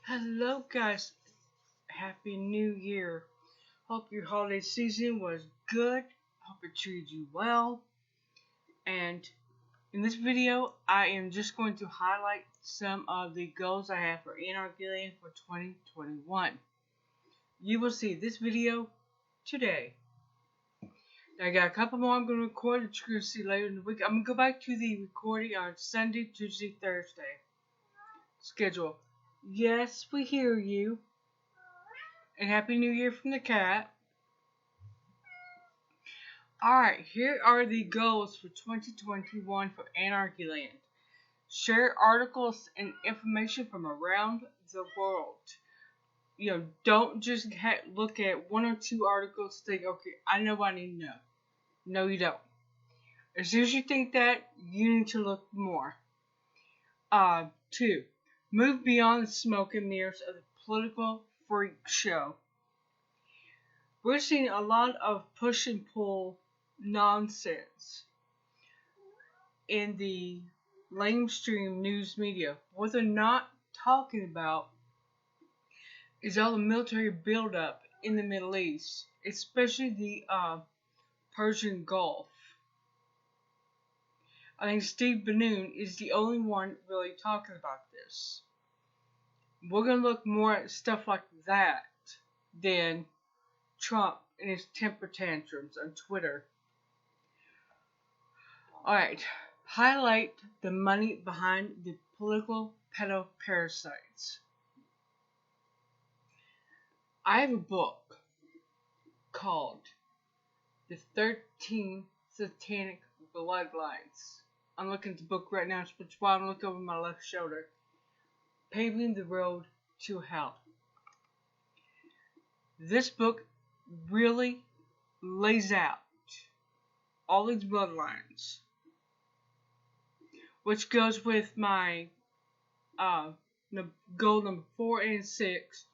Hello guys, Happy New Year. Hope your holiday season was good. Hope it treated you well. And in this video, I am just going to highlight some of the goals I have for Anarchy for 2021. You will see this video today. I got a couple more I'm going to record that you're going to see later in the week. I'm going to go back to the recording on Sunday, Tuesday, Thursday schedule. Yes, we hear you. And Happy New Year from the cat. Alright, here are the goals for 2021 for Anarchy Land. Share articles and information from around the world. Don't just look at one or two articles and think, okay, I know what I need to know. No, you don't. As soon as you think that, you need to look more. 2. Move beyond the smoke and mirrors of the political freak show. We're seeing a lot of push and pull nonsense in the lamestream news media. What they're not talking about is all the military buildup in the Middle East, especially the Persian Gulf. I think Steve Bannon is the only one really talking about this. We're going to look more at stuff like that than Trump and his temper tantrums on Twitter. Alright, highlight the money behind the political pedo parasites. I have a book called The 13 Satanic Bloodlines. I'm looking at the book right now, which is why I'm looking over my left shoulder. Paving the Road to Hell. This book really lays out all these bloodlines, which goes with my goal number 4 and 6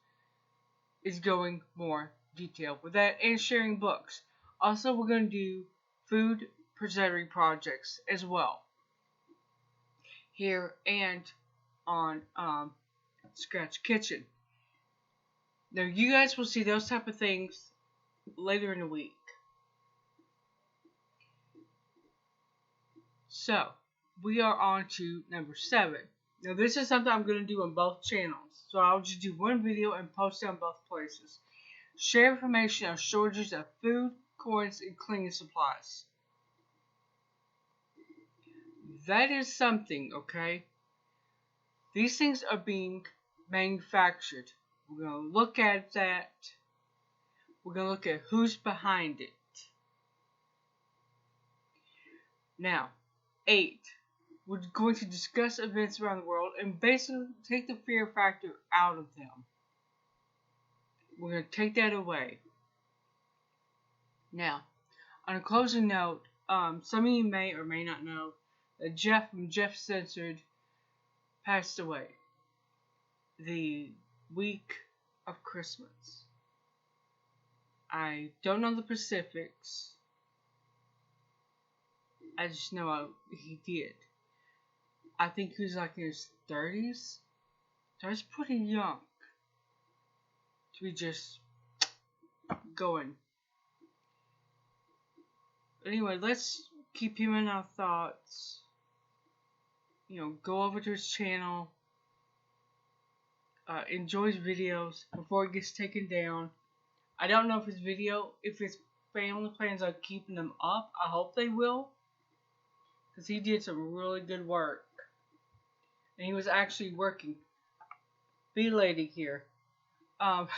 is going more detailed with that and sharing books. Also, we're going to do food preserving projects as well here and on Scratch Kitchen. Now, you guys will see those type of things later in the week. So, we are on to number 7. Now, this is something I'm going to do on both channels. So, I'll just do one video and post it on both places. Share information on shortages of food, coins, and cleaning supplies. That is something, okay? These things are being manufactured. We're going to look at that. We're going to look at who's behind it. Now, 8. We're going to discuss events around the world and basically take the fear factor out of them. We're going to take that away. Now, on a closing note, some of you may or may not know that Jeff from Jeff Censored passed away the week of Christmas. I don't know the specifics. I just know he did. I think he was like in his 30s. So he's pretty young to be just going. Anyway, let's keep him in our thoughts. Go over to his channel. Enjoy his videos before it gets taken down. I don't know if his family plans on keeping them up. I hope they will. Because he did some really good work. And he was actually working. Bee lady here. Told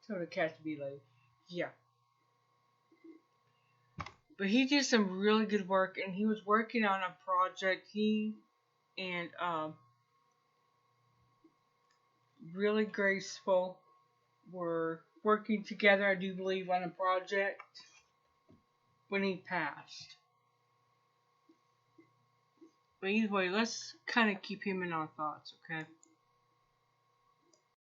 the cat to be lady. Yeah. But he did some really good work. And he was working on a project. He and Really Graceful were working together, I do believe, on a project when he passed. But either way, let's kind of keep him in our thoughts, okay?